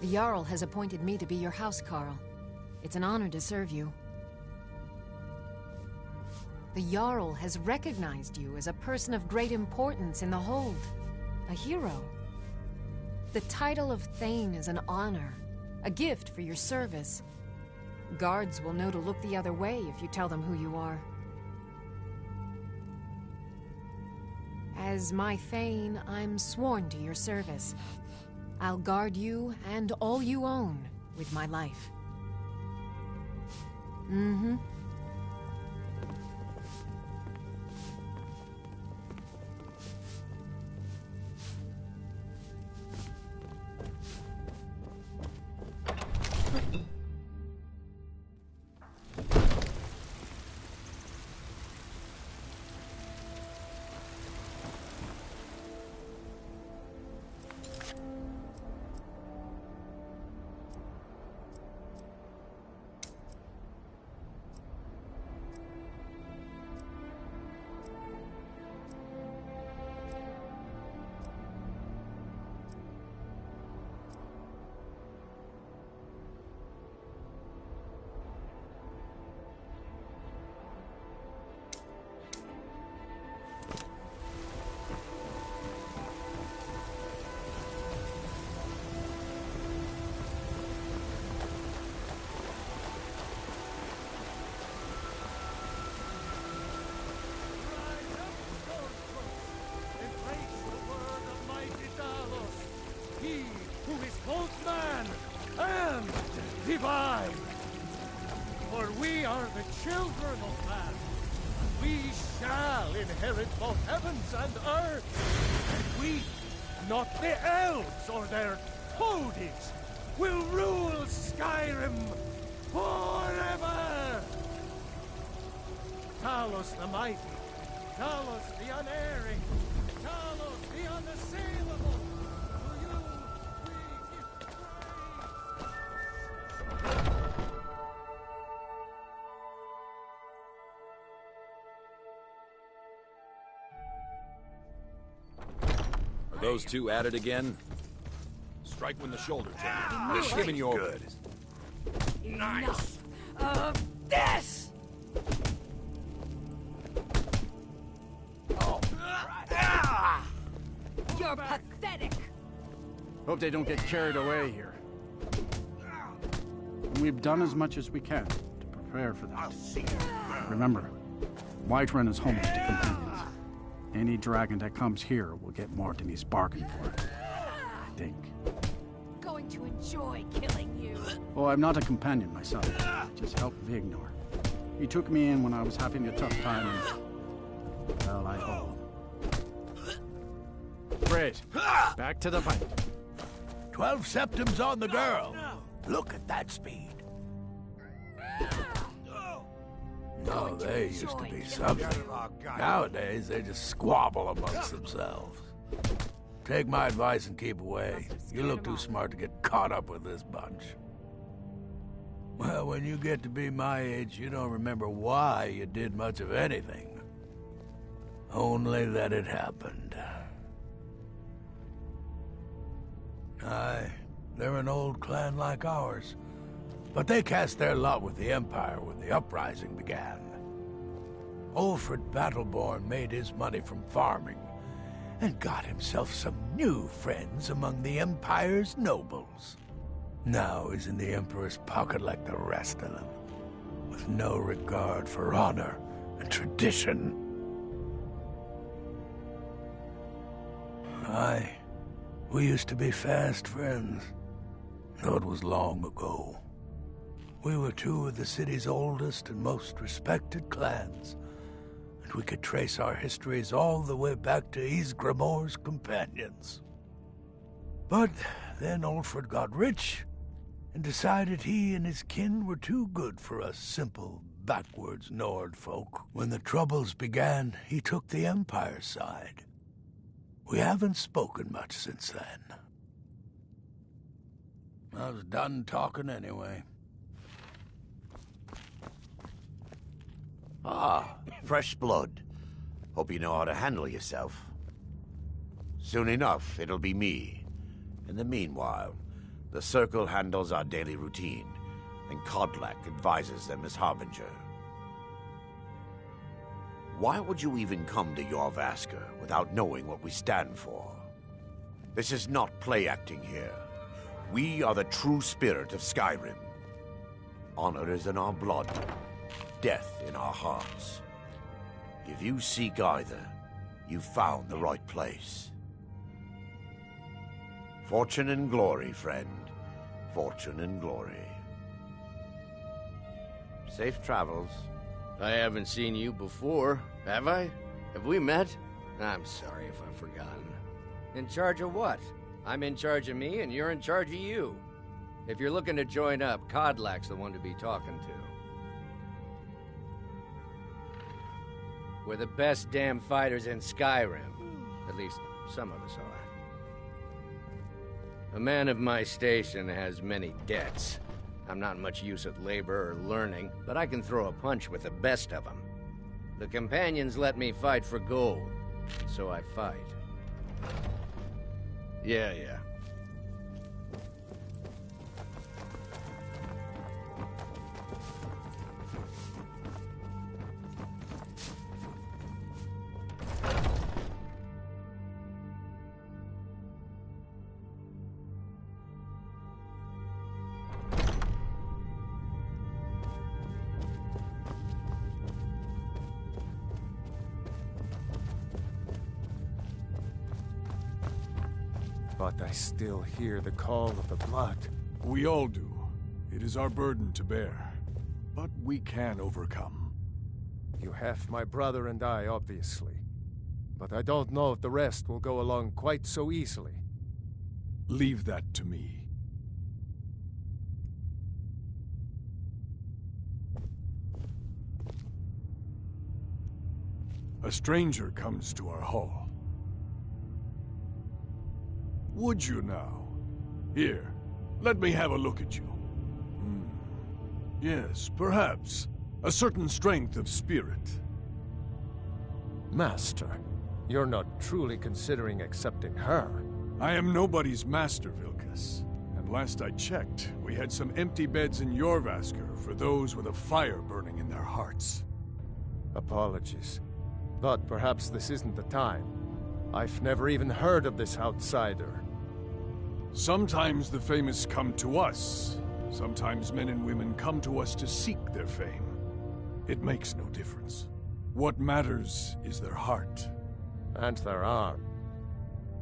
The Jarl has appointed me to be your housecarl. It's an honor to serve you. The Jarl has recognized you as a person of great importance in the Hold. A hero. The title of Thane is an honor, a gift for your service. Guards will know to look the other way if you tell them who you are. As my Thane, I'm sworn to your service. I'll guard you and all you own with my life. Mm-hmm. Divine! For we are the children of man. We shall inherit both heavens and earth. And we, not the elves or their toadies, will rule Skyrim forever! Talos the mighty, Talos the unerring, Talos the unassailable! To you we give praise! Are those two at it again? Strike when the shoulder turns. Giving you Good. Nice. This! Oh, right. You're pathetic! Hope they don't get carried away here. We've done as much as we can to prepare for that. I'll see you. Remember, Whiterun is home to companions. Any dragon that comes here will get more than he's bargained for. I think. Going to enjoy killing you. Oh, I'm not a companion myself. I just help Vignor. He took me in when I was having a tough time and... well, I owe him. Great. Back to the fight. 12 septims on the girl. Look at that speed. No, they used to be something. Nowadays, they just squabble amongst themselves. Take my advice and keep away. You look too smart to get caught up with this bunch. Well, when you get to be my age, you don't remember why you did much of anything. Only that it happened. Aye, they're an old clan like ours. But they cast their lot with the Empire when the uprising began. Ulfred Battleborn made his money from farming and got himself some new friends among the Empire's nobles. Now he's in the Emperor's pocket like the rest of them, with no regard for honor and tradition. Aye, we used to be fast friends, though it was long ago. We were two of the city's oldest and most respected clans, and we could trace our histories all the way back to Ysgramor's companions. But then Ulfred got rich and decided he and his kin were too good for us simple, backwards Nord folk. When the Troubles began, he took the Empire's side. We haven't spoken much since then. I was done talking anyway. Ah, fresh blood. Hope you know how to handle yourself. Soon enough, it'll be me. In the meanwhile, The Circle handles our daily routine, and Kodlak advises them as Harbinger. Why would you even come to Jorvaskr without knowing what we stand for? This is not play acting here. We are the true spirit of Skyrim. Honor is in our blood, death in our hearts. If you seek either, you've found the right place. Fortune and glory, friend. Fortune and glory. Safe travels. I haven't seen you before, have I? Have we met? I'm sorry if I've forgotten. In charge of what? I'm in charge of me, and you're in charge of you. If you're looking to join up, Kodlak's the one to be talking to. We're the best damn fighters in Skyrim. At least, some of us are. A man of my station has many debts. I'm not much use at labor or learning, but I can throw a punch with the best of them. The companions let me fight for gold, so I fight. Yeah. But I still hear the call of the blood. We all do. It is our burden to bear. But we can overcome. You have my brother and I, obviously. But I don't know if the rest will go along quite so easily. Leave that to me. A stranger comes to our hall. Would you now? Here, let me have a look at you. Yes, perhaps. A certain strength of spirit. Master, you're not truly considering accepting her. I am nobody's master, Vilkas. And last I checked, we had some empty beds in Jorvaskr for those with a fire burning in their hearts. Apologies. But perhaps this isn't the time. I've never even heard of this outsider. Sometimes the famous come to us. Sometimes men and women come to us to seek their fame. It makes no difference. What matters is their heart. And their arm.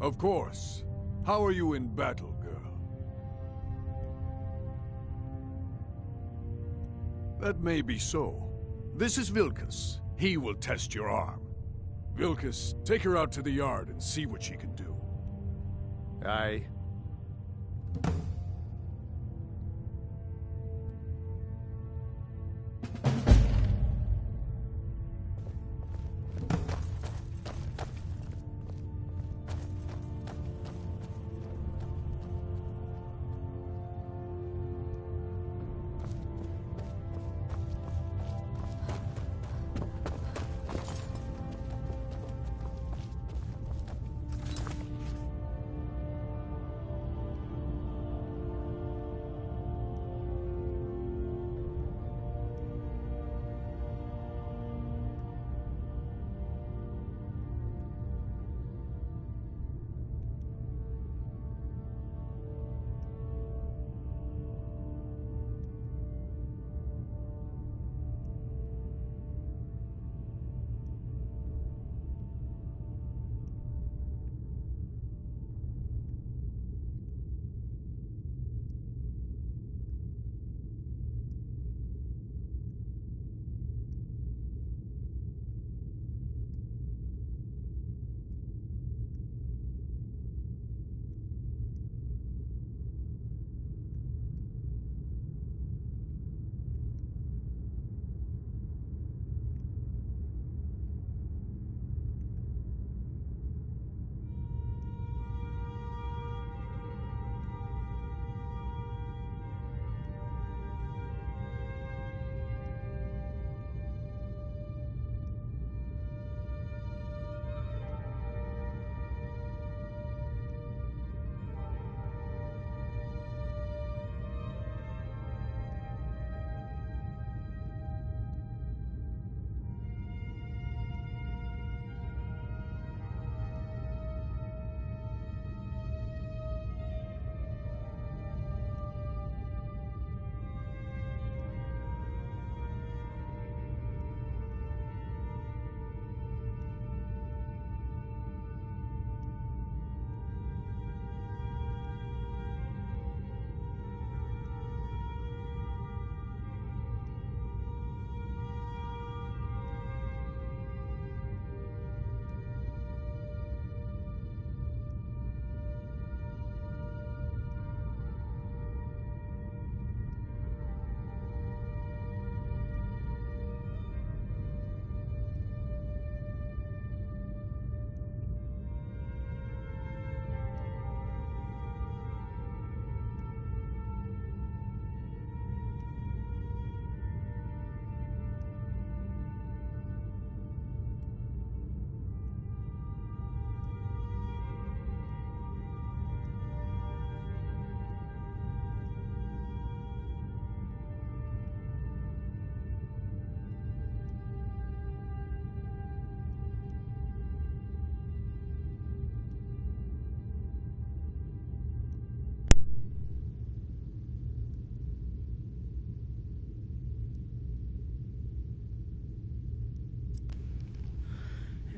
Of course. How are you in battle, girl? That may be so. This is Vilkas. He will test your arm. Vilkas, take her out to the yard and see what she can do. Aye.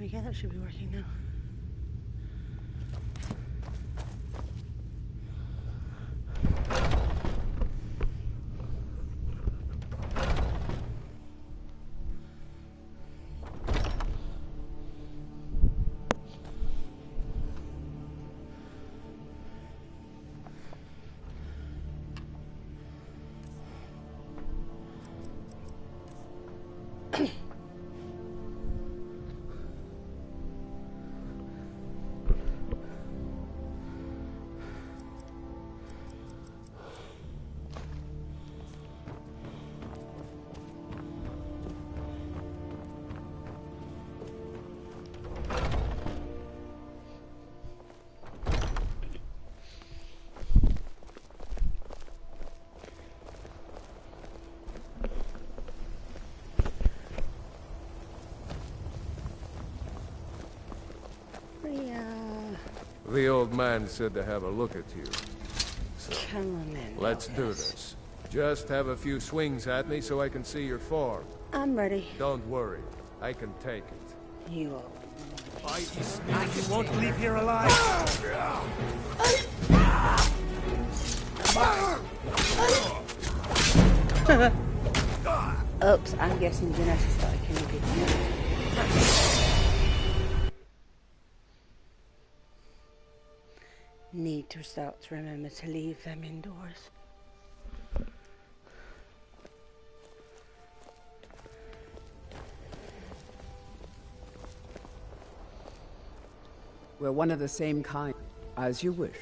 Okay, that should be working now. The old man said to have a look at you. So, come on then. let's do this. Just have a few swings at me so I can see your form. I'm ready. Don't worry. I can take it. You are. You won't leave here alive! Oops, I'm guessing Genesis thought I couldn't get you. Need to start to remember to leave them indoors. We're one of the same kind. As you wish.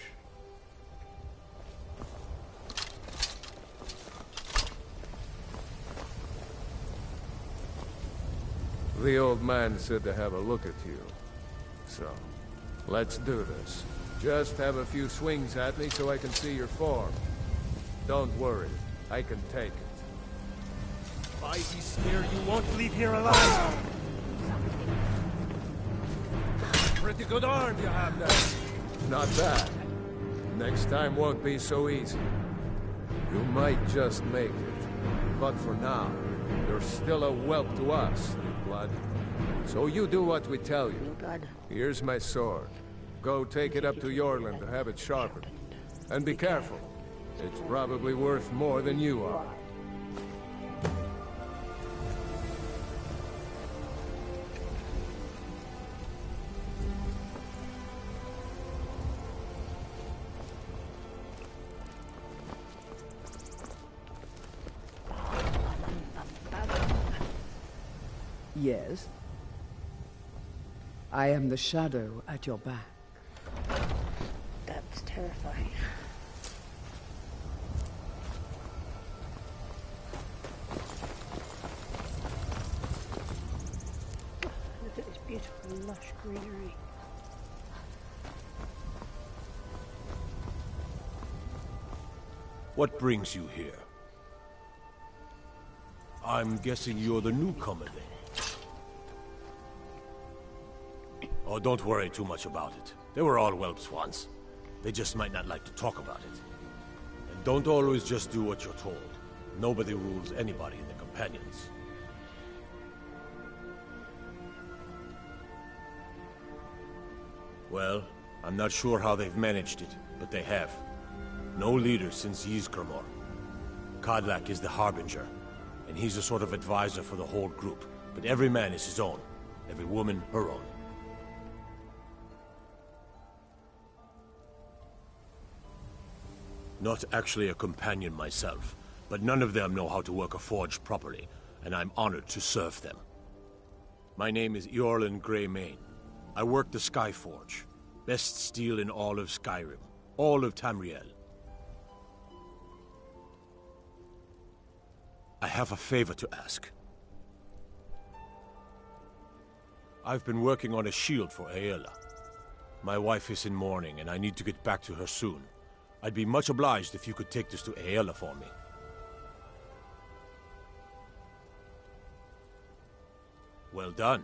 The old man said to have a look at you. So, let's do this. Just have a few swings at me so I can see your form. Don't worry. I can take it. By be scared you won't leave here alive! Pretty good arm you have there. Not bad. Next time won't be so easy. You might just make it. But for now, you're still a whelp to us, New Blood. So you do what we tell you. New Blood. Here's my sword. Go take it up to Yorland to have it sharpened. And be careful. It's probably worth more than you are. Yes. I am the shadow at your back. That's terrifying. Look at this beautiful lush greenery. What brings you here? I'm guessing you're the newcomer then. Oh, don't worry too much about it. They were all whelps once. They just might not like to talk about it. And don't always just do what you're told. Nobody rules anybody in the Companions. Well, I'm not sure how they've managed it, but they have. No leader since Ysgramor. Kodlak is the Harbinger, and he's a sort of advisor for the whole group. But every man is his own. Every woman, her own. Not actually a companion myself, but none of them know how to work a forge properly, and I'm honored to serve them. My name is Eorlin Greymane. I work the Skyforge. Best steel in all of Skyrim. All of Tamriel. I have a favor to ask. I've been working on a shield for Aela. My wife is in mourning, and I need to get back to her soon. I'd be much obliged if you could take this to Aela for me. Well done.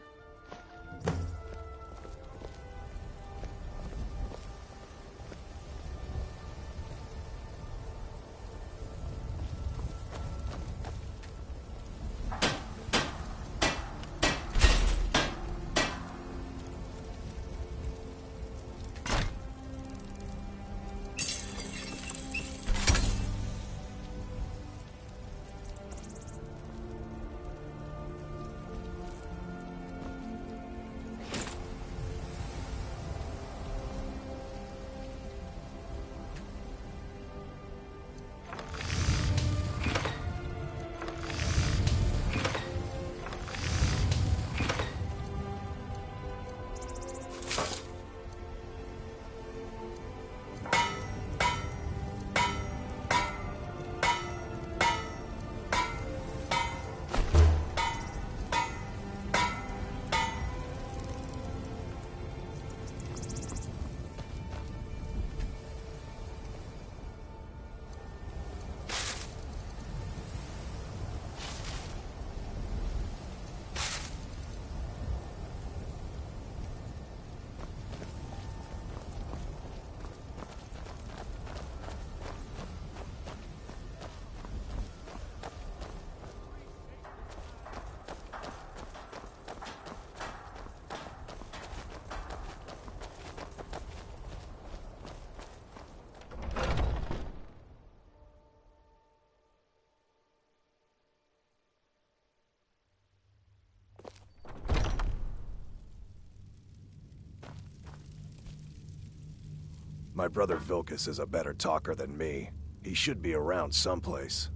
My brother Vilkas is a better talker than me. He should be around someplace.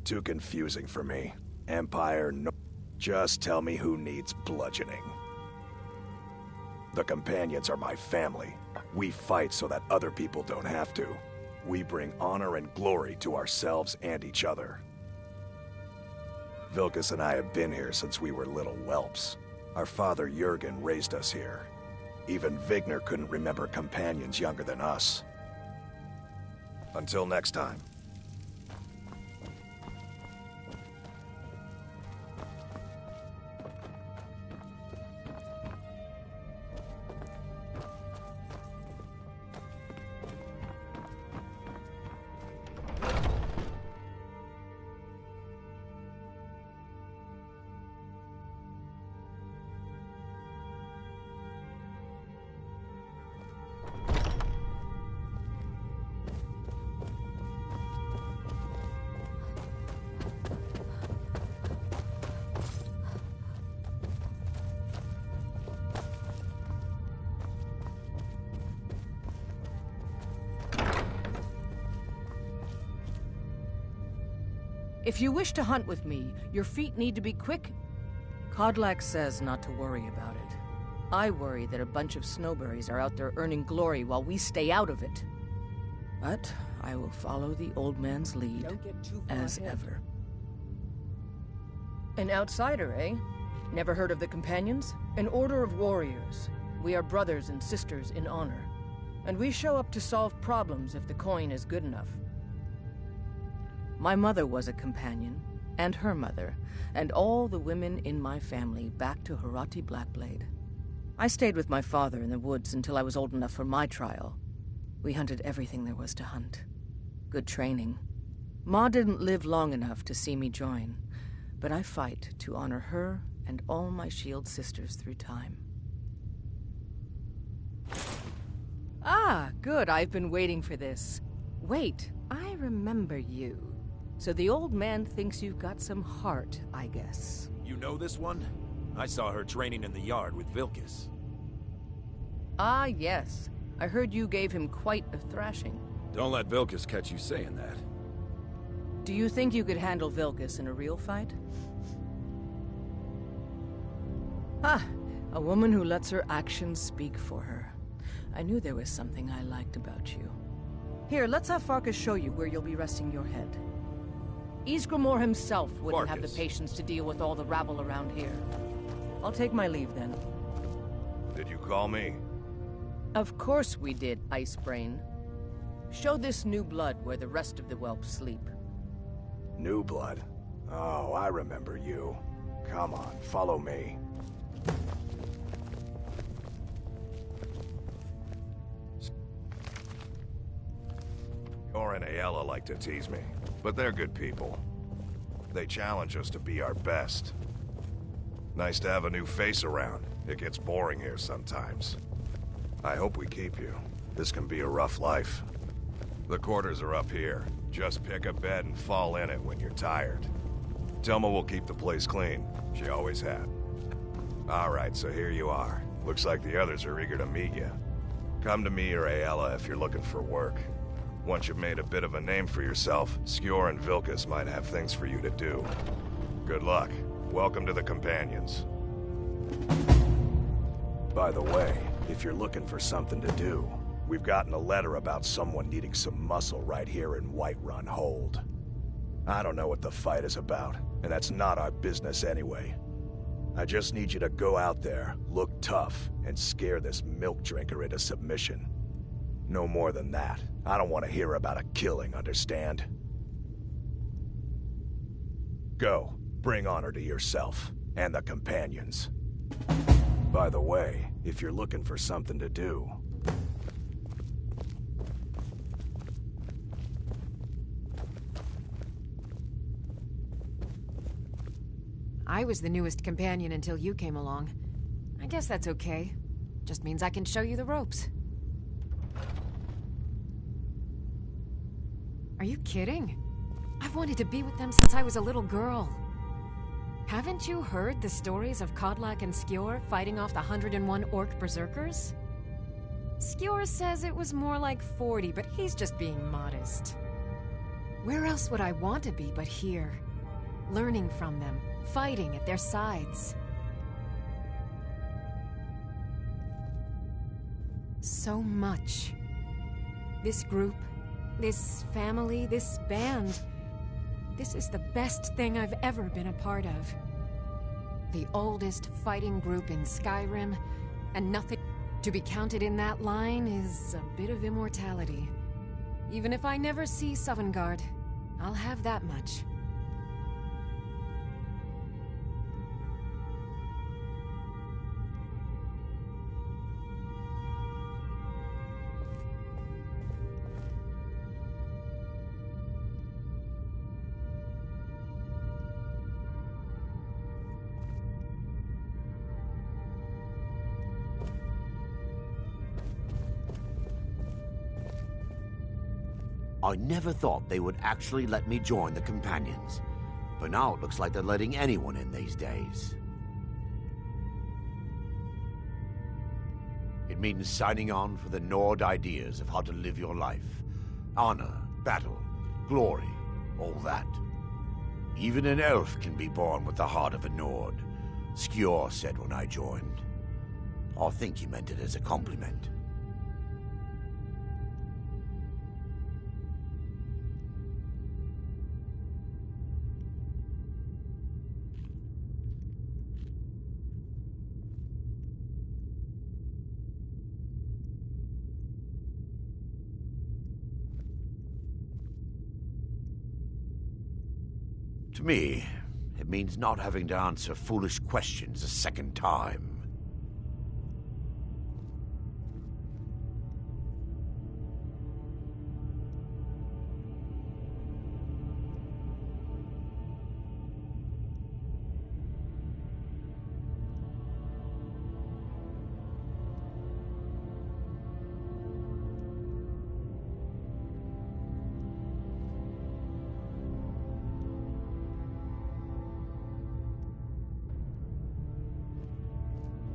Too confusing for me. Empire, no... Just tell me who needs bludgeoning. The Companions are my family. We fight so that other people don't have to. We bring honor and glory to ourselves and each other. Vilkas and I have been here since we were little whelps. Our father Jurgen raised us here. Even Vigner couldn't remember Companions younger than us. Until next time. If you wish to hunt with me, your feet need to be quick. Kodlak says not to worry about it. I worry that a bunch of snowberries are out there earning glory while we stay out of it. But I will follow the old man's lead, as ever. An outsider, eh? Never heard of the Companions? An order of warriors. We are brothers and sisters in honor. And we show up to solve problems if the coin is good enough. My mother was a companion, and her mother, and all the women in my family back to Harati Blackblade. I stayed with my father in the woods until I was old enough for my trial. We hunted everything there was to hunt. Good training. Ma didn't live long enough to see me join, but I fight to honor her and all my shield sisters through time. Ah, good, I've been waiting for this. Wait, I remember you. So the old man thinks you've got some heart, I guess. You know this one? I saw her training in the yard with Vilkas. Ah, yes. I heard you gave him quite a thrashing. Don't let Vilkas catch you saying that. Do you think you could handle Vilkas in a real fight? Ah, a woman who lets her actions speak for her. I knew there was something I liked about you. Here, let's have Farkas show you where you'll be resting your head. Ysgramor himself wouldn't have the patience to deal with all the rabble around here. I'll take my leave then. Did you call me? Of course we did, Icebrain. Show this new blood where the rest of the whelps sleep. New blood? Oh, I remember you. Come on, follow me. Or and Ayala like to tease me, but they're good people. They challenge us to be our best. Nice to have a new face around. It gets boring here sometimes. I hope we keep you. This can be a rough life. The quarters are up here. Just pick a bed and fall in it when you're tired. Telma will keep the place clean. She always had. Alright, so here you are. Looks like the others are eager to meet you. Come to me or Ayala if you're looking for work. Once you've made a bit of a name for yourself, Skjor and Vilkas might have things for you to do. Good luck. Welcome to the Companions. By the way, if you're looking for something to do, we've gotten a letter about someone needing some muscle right here in Whiterun Hold. I don't know what the fight is about, and that's not our business anyway. I just need you to go out there, look tough, and scare this milk drinker into submission. No more than that. I don't want to hear about a killing, understand? Go. Bring honor to yourself, and the Companions. By the way, if you're looking for something to do... I was the newest companion until you came along. I guess that's okay. Just means I can show you the ropes. Are you kidding? I've wanted to be with them since I was a little girl. Haven't you heard the stories of Kodlak and Skjor fighting off the 101 orc berserkers? Skjor says it was more like 40, but he's just being modest. Where else would I want to be but here? Learning from them, fighting at their sides. So much. This group, this family, this band. This is the best thing I've ever been a part of. The oldest fighting group in Skyrim, and nothing to be counted in that line is a bit of immortality. Even if I never see Sovngarde, I'll have that much. I never thought they would actually let me join the Companions. But now it looks like they're letting anyone in these days. It means signing on for the Nord ideas of how to live your life. Honor, battle, glory, all that. Even an elf can be born with the heart of a Nord, Skjor said when I joined. I think he meant it as a compliment. To me, it means not having to answer foolish questions a second time.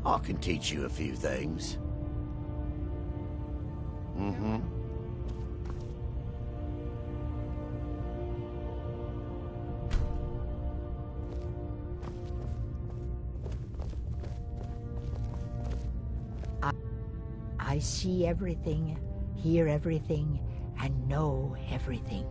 I can teach you a few things. Mm-hmm. I see everything, hear everything, and know everything.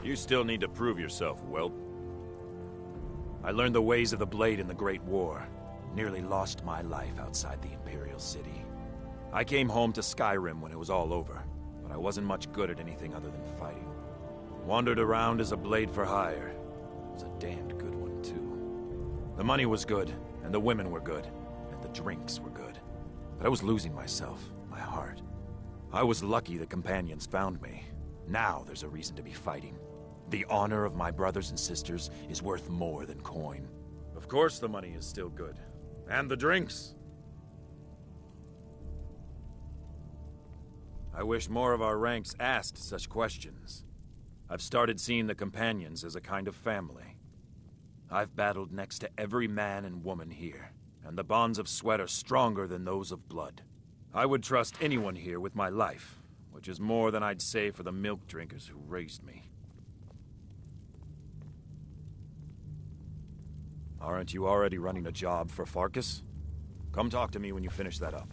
You still need to prove yourself, whelp. I learned the ways of the blade in the Great War. Nearly lost my life outside the Imperial City. I came home to Skyrim when it was all over, but I wasn't much good at anything other than fighting. Wandered around as a blade for hire. It was a damned good one, too. The money was good, and the women were good, and the drinks were good. But I was losing myself, my heart. I was lucky the Companions found me. Now there's a reason to be fighting. The honor of my brothers and sisters is worth more than coin. Of course the money is still good. And the drinks. I wish more of our ranks asked such questions. I've started seeing the Companions as a kind of family. I've battled next to every man and woman here, and the bonds of sweat are stronger than those of blood. I would trust anyone here with my life, which is more than I'd say for the milk drinkers who raised me. Aren't you already running a job for Farkas? Come talk to me when you finish that up.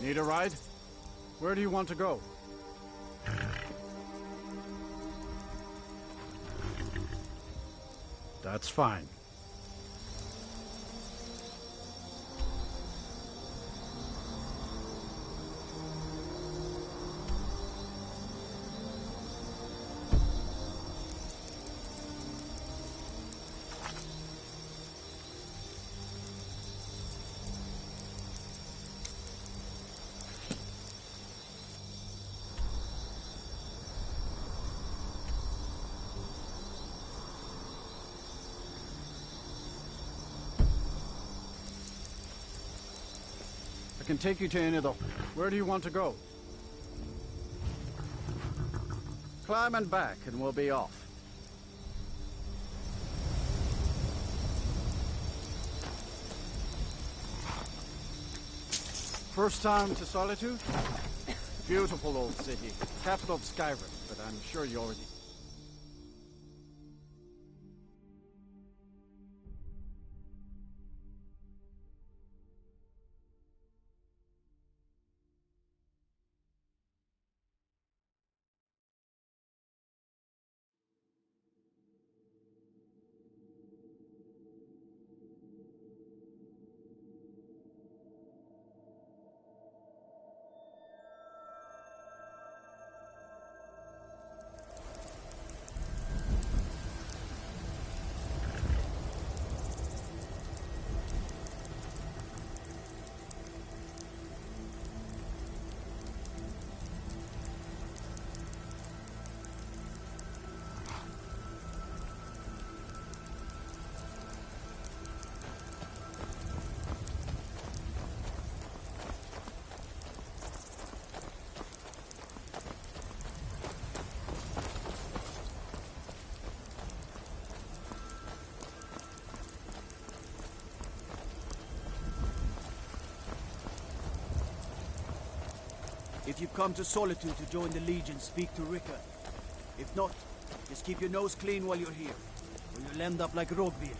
Need a ride? Where do you want to go? That's fine. I can take you to any of the... Where do you want to go? Climb and back, and we'll be off. First time to Solitude? Beautiful old city. Capital of Skyrim, but I'm sure you already... If you've come to Solitude to join the Legion, speak to Rickard. If not, just keep your nose clean while you're here, or you'll end up like Rogbir.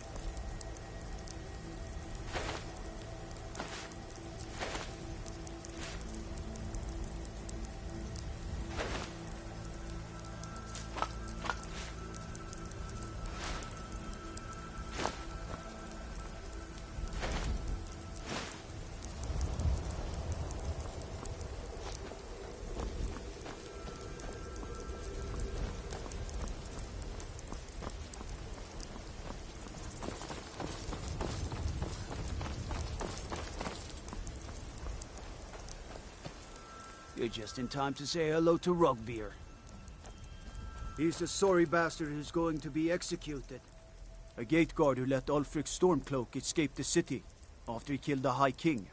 You're just in time to say hello to Rogbir. He's the sorry bastard who's going to be executed. A gate guard who let Ulfric Stormcloak escape the city after he killed the High King.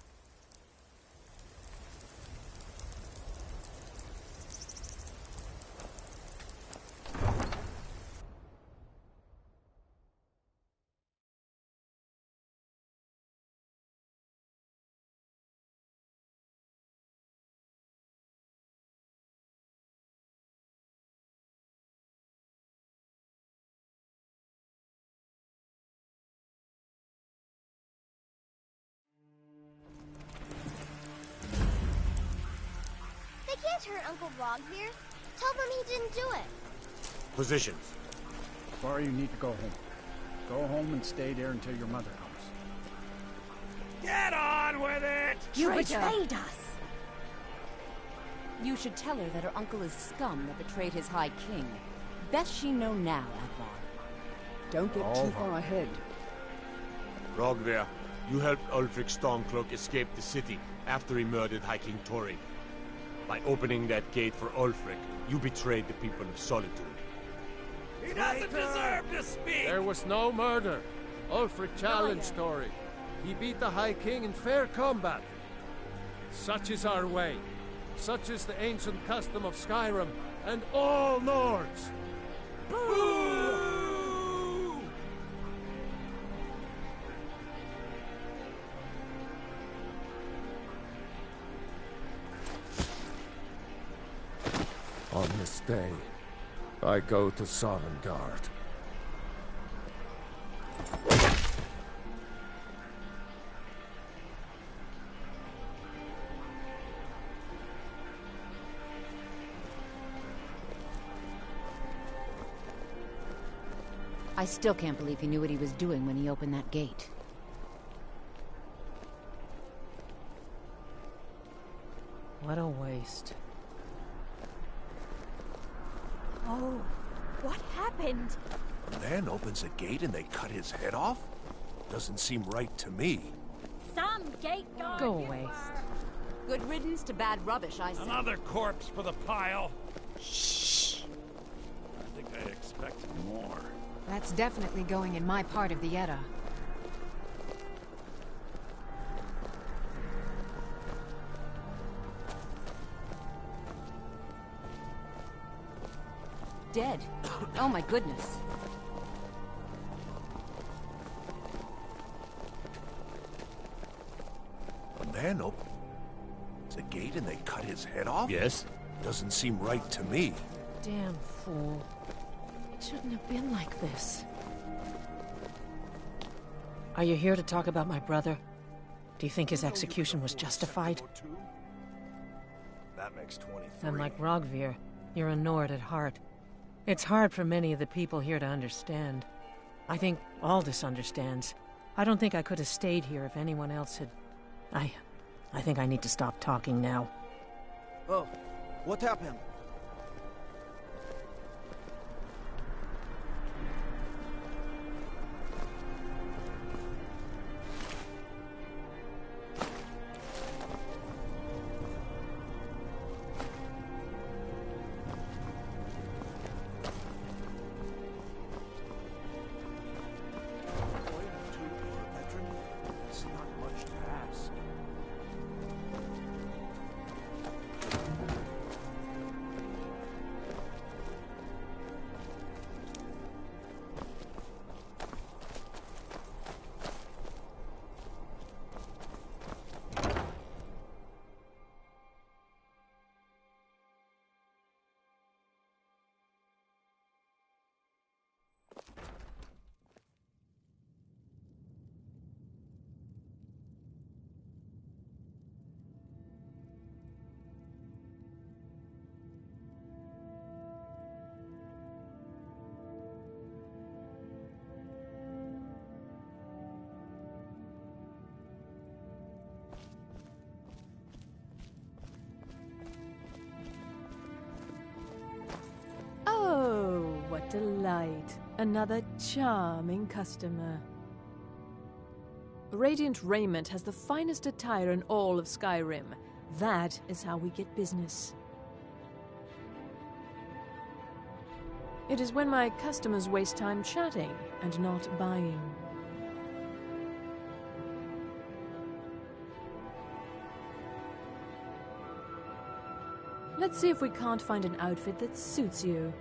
Can't hurt Uncle Rogbir. Tell them he didn't do it. Positions. Sorry, you need to go home. Go home and stay there until your mother comes. Get on with it! You betrayed us! You should tell her that her uncle is scum that betrayed his High King. Best she know now, Advar. Don't get too far ahead. Rogbir, you helped Ulfric Stormcloak escape the city after he murdered High King Torrig. By opening that gate for Ulfric, you betrayed the people of Solitude. He doesn't deserve to speak! There was no murder. Ulfric challenged Torrig. He beat the High King in fair combat. Such is our way. Such is the ancient custom of Skyrim and all Nords. Boo! On this day, I go to Sovngarde. I still can't believe he knew what he was doing when he opened that gate. What a waste. Oh, what happened? A man opens a gate and they cut his head off? Doesn't seem right to me. Some gate guard. Go away. Good riddance to bad rubbish, I say. Another corpse for the pile. Shh. I think I expected more. That's definitely going in my part of the Edda. Dead. Oh my goodness. A man opens a gate and they cut his head off? Yes. Doesn't seem right to me. Damn fool. It shouldn't have been like this. Are you here to talk about my brother? Do you think his execution was justified? That makes 23. And like Rogvir, you're a Nord at heart. It's hard for many of the people here to understand. I think Aldous understands. I don't think I could have stayed here if anyone else had... I think I need to stop talking now. Oh, what happened? Oh, what delight. Another charming customer. Radiant Raiment has the finest attire in all of Skyrim. That is how we get business. It is when my customers waste time chatting and not buying. Let's see if we can't find an outfit that suits you.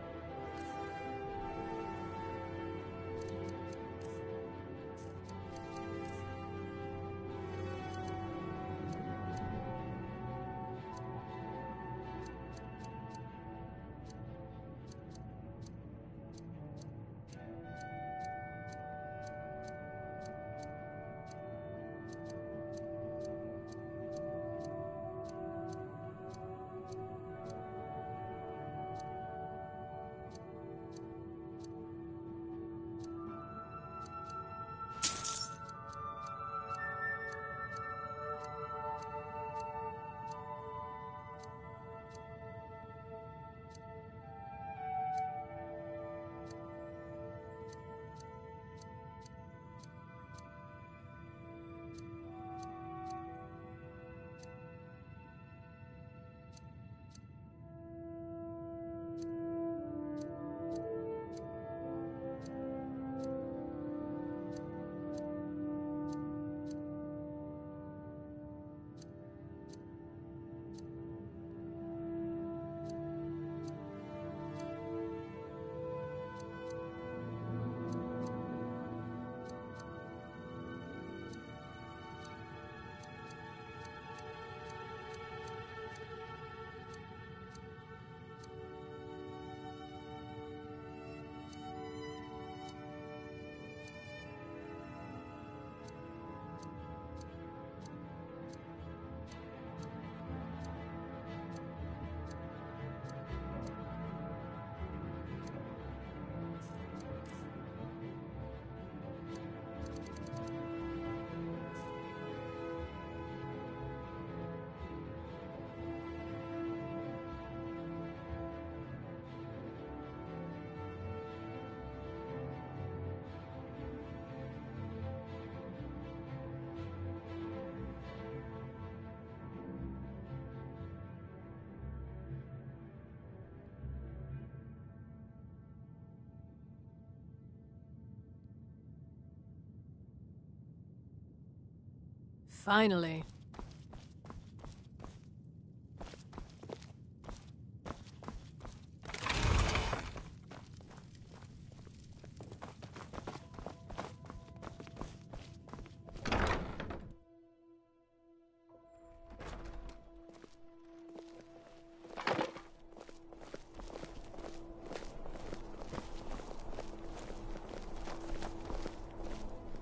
Finally.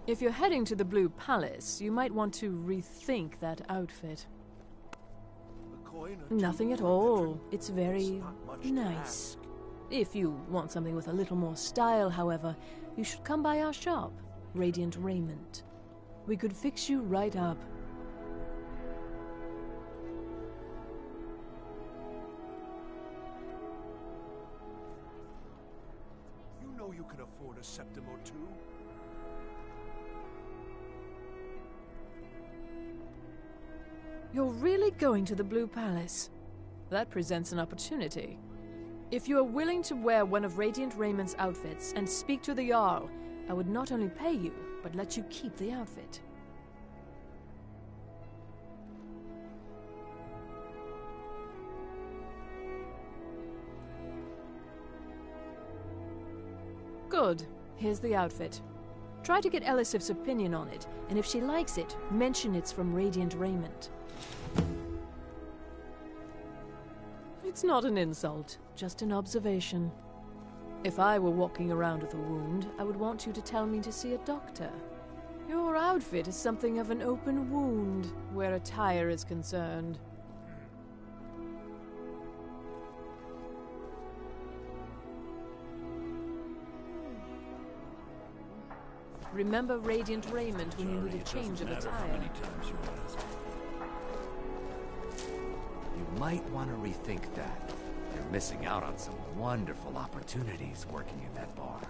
If you're heading to the Blue Palace, you might want to rethink that outfit. Nothing at all. It's very nice. If you want something with a little more style, however, you should come by our shop, Radiant Raiment. We could fix you right up. You know you can afford a septim or two. You're really going to the Blue Palace? That presents an opportunity. If you are willing to wear one of Radiant Raymond's outfits and speak to the Jarl, I would not only pay you, but let you keep the outfit. Good. Here's the outfit. Try to get Elisif's opinion on it, and if she likes it, mention it's from Radiant Raymond. It's not an insult, just an observation. If I were walking around with a wound, I would want you to tell me to see a doctor. Your outfit is something of an open wound, where attire is concerned. Remember Radiant Raymond when you need a change of attire. You might want to rethink that. You're missing out on some wonderful opportunities working in that bar.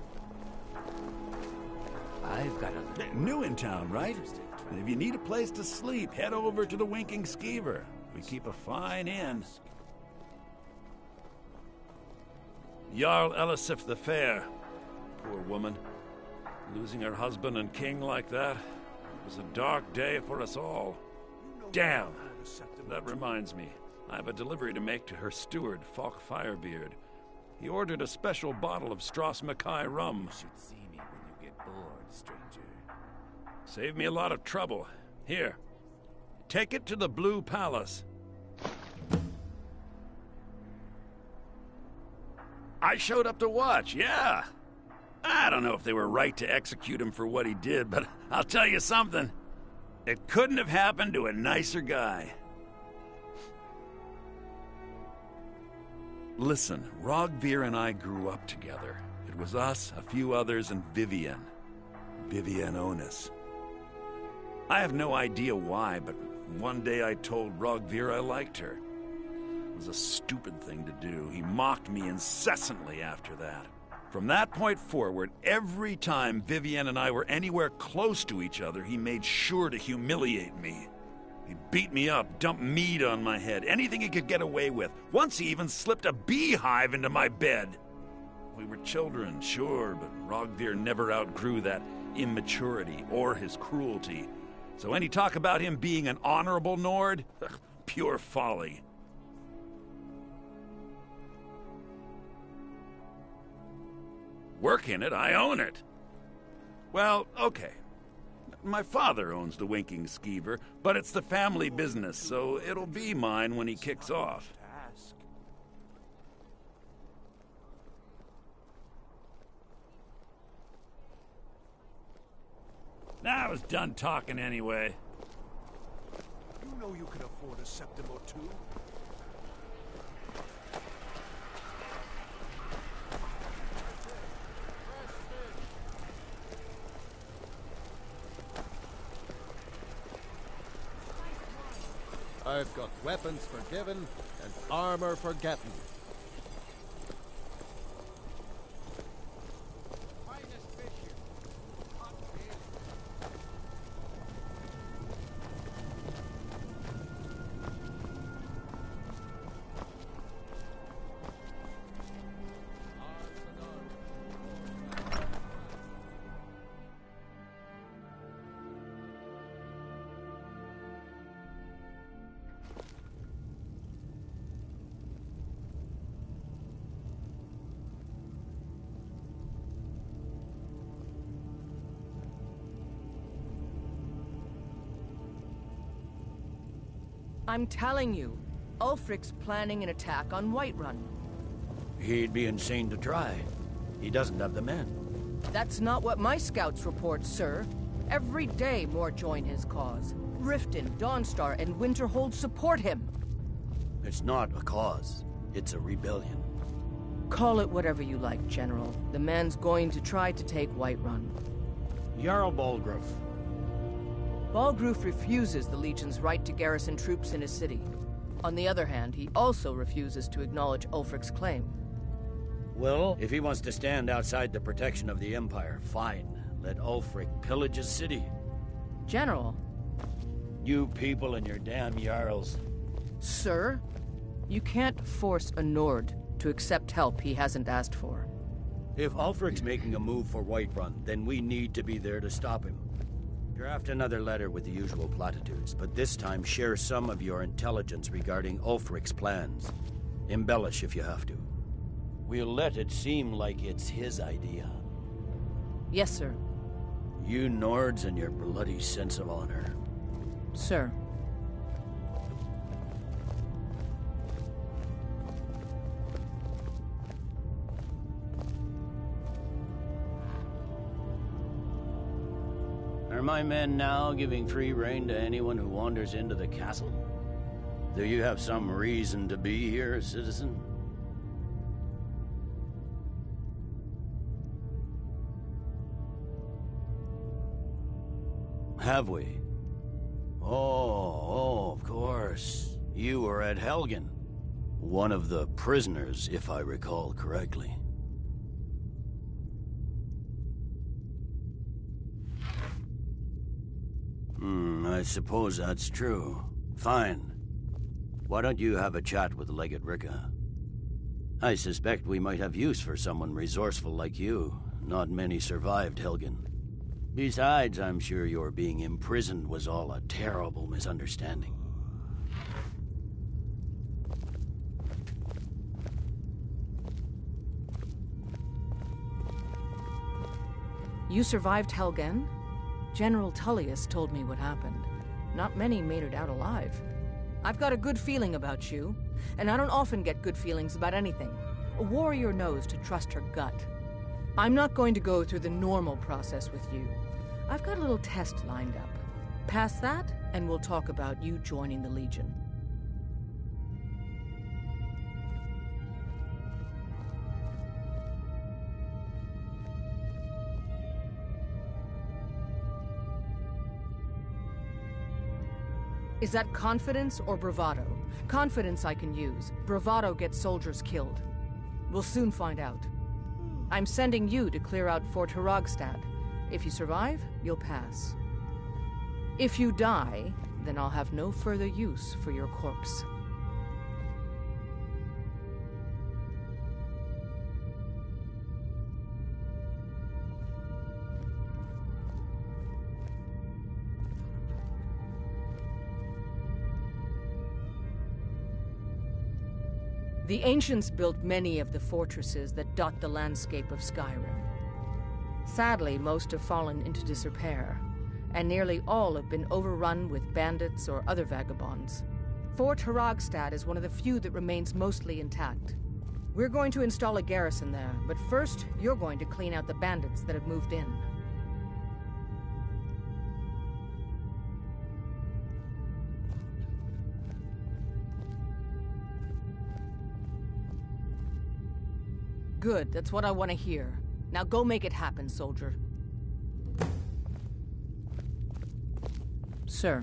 I've got a... New in town, right? And if you need a place to sleep, head over to the Winking Skeever. We keep a fine inn. Jarl Elisif the Fair. Poor woman. Losing her husband and king like that. It was a dark day for us all. Damn! That reminds me. I have a delivery to make to her steward, Falk Firebeard. He ordered a special bottle of Strass Mackay rum. You should see me when you get bored, stranger. Saved me a lot of trouble. Here. Take it to the Blue Palace. I showed up to watch, yeah. I don't know if they were right to execute him for what he did, but I'll tell you something. It couldn't have happened to a nicer guy. Listen, Rogvir and I grew up together. It was us, a few others, and Vivienne. Vivienne Onus. I have no idea why, but one day I told Rogvir I liked her. It was a stupid thing to do. He mocked me incessantly after that. From that point forward, every time Vivienne and I were anywhere close to each other, he made sure to humiliate me. He beat me up, dumped meat on my head, anything he could get away with. Once he even slipped a beehive into my bed. We were children, sure, but Rogvir never outgrew that immaturity or his cruelty. So any talk about him being an honorable Nord? Pure folly. Work in it, I own it. Well, okay. My father owns the Winking Skeever, but it's the family business, so it'll be mine when he kicks off. Now I was done talking anyway. You know you can afford a septim or two. I've got weapons for giving and armor for getting. I'm telling you, Ulfric's planning an attack on Whiterun. He'd be insane to try. He doesn't have the men. That's not what my scouts report, sir. Every day more join his cause. Riften, Dawnstar, and Winterhold support him. It's not a cause. It's a rebellion. Call it whatever you like, General. The man's going to try to take Whiterun. Jarl Balgruuf. Balgruuf refuses the Legion's right to garrison troops in his city. On the other hand, he also refuses to acknowledge Ulfric's claim. Well, if he wants to stand outside the protection of the Empire, fine. Let Ulfric pillage his city. General. You people and your damn Jarls. Sir, you can't force a Nord to accept help he hasn't asked for. If Ulfric's making a move for Whiterun, then we need to be there to stop him. Draft another letter with the usual platitudes, but this time share some of your intelligence regarding Ulfric's plans. Embellish if you have to. We'll let it seem like it's his idea. Yes, sir. You Nords and your bloody sense of honor. Sir. Are my men now giving free rein to anyone who wanders into the castle? Do you have some reason to be here, citizen? Have we? Oh, of course. You were at Helgen. One of the prisoners, if I recall correctly. I suppose that's true. Fine. Why don't you have a chat with Legate Ricka? I suspect we might have use for someone resourceful like you. Not many survived Helgen. Besides, I'm sure your being imprisoned was all a terrible misunderstanding. You survived Helgen? General Tullius told me what happened. Not many made it out alive. I've got a good feeling about you, and I don't often get good feelings about anything. A warrior knows to trust her gut. I'm not going to go through the normal process with you. I've got a little test lined up. Pass that, and we'll talk about you joining the Legion. Is that confidence or bravado? Confidence I can use. Bravado gets soldiers killed. We'll soon find out. I'm sending you to clear out Fort Hrogstad. If you survive, you'll pass. If you die, then I'll have no further use for your corpse. The ancients built many of the fortresses that dot the landscape of Skyrim. Sadly, most have fallen into disrepair, and nearly all have been overrun with bandits or other vagabonds. Fort Hrogstad is one of the few that remains mostly intact. We're going to install a garrison there, but first, you're going to clean out the bandits that have moved in. Good, that's what I want to hear. Now go make it happen, soldier. Sir.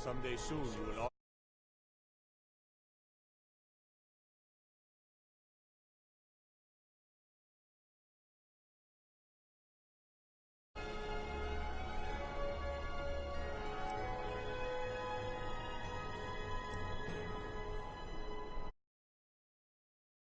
Someday soon you will all...